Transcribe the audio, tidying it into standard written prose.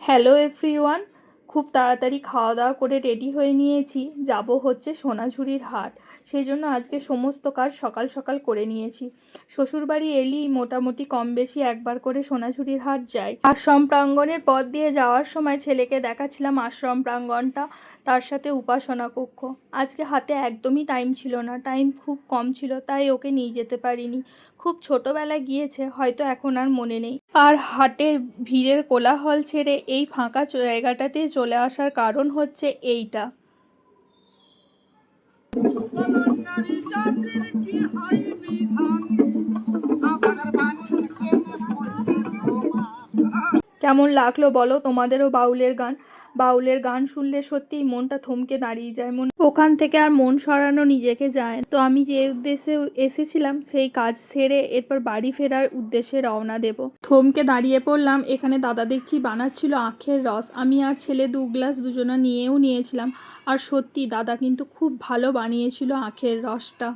Hello everyone, খুব তাড়াতাড়ি খাওয়া দাওয়া করে রেডি হয়ে নিয়েছি, যাব হচ্ছে সোনাঝুরির হাট। সেই জন্য আজকে সমস্ত কাজ সকাল সকাল করে নিয়েছি। শ্বশুরবাড়ি এলেই মোটামুটি কম বেশি একবার করে সোনাঝুরির হাট যাই। আশ্রম প্রাঙ্গণের পথ দিয়ে যাওয়ার সময় ছেলেকে দেখাচ্ছিলাম আশ্রম প্রাঙ্গণটা, তার সাথে উপাসনা কক্ষ। আজকে হাতে একদমই টাইম ছিল না, টাইম খুব কম ছিল, তাই ওকে নিয়ে যেতে পারিনি। খুব ছোটোবেলায় গিয়েছে, হয়তো এখন আর মনে নেই। আর হাটের ভিড়ের কোলাহল ছেড়ে এই ফাঁকা জায়গাটাতে চলে আসার কারণ হচ্ছে এইটা। কেমন লাগলো বলো তোমাদেরও বাউলের গান শুনলে সত্যিই মনটা থমকে দাঁড়িয়ে যায়। ওখান থেকে আর মন সরানো নিজেকে যায়। তো আমি যে উদ্দেশ্যে এসেছিলাম সেই কাজ সেরে এরপর বাড়ি ফেরার উদ্দেশ্যে রওনা দেব। থমকে দাঁড়িয়ে পড়লাম, এখানে দাদা দেখছি বানাচ্ছিল আখের রস। আমি আর ছেলে 2 গ্লাস দুজনা নিয়েছিলাম। আর সত্যি দাদা কিন্তু খুব ভালো বানিয়েছিল আখের রসটা।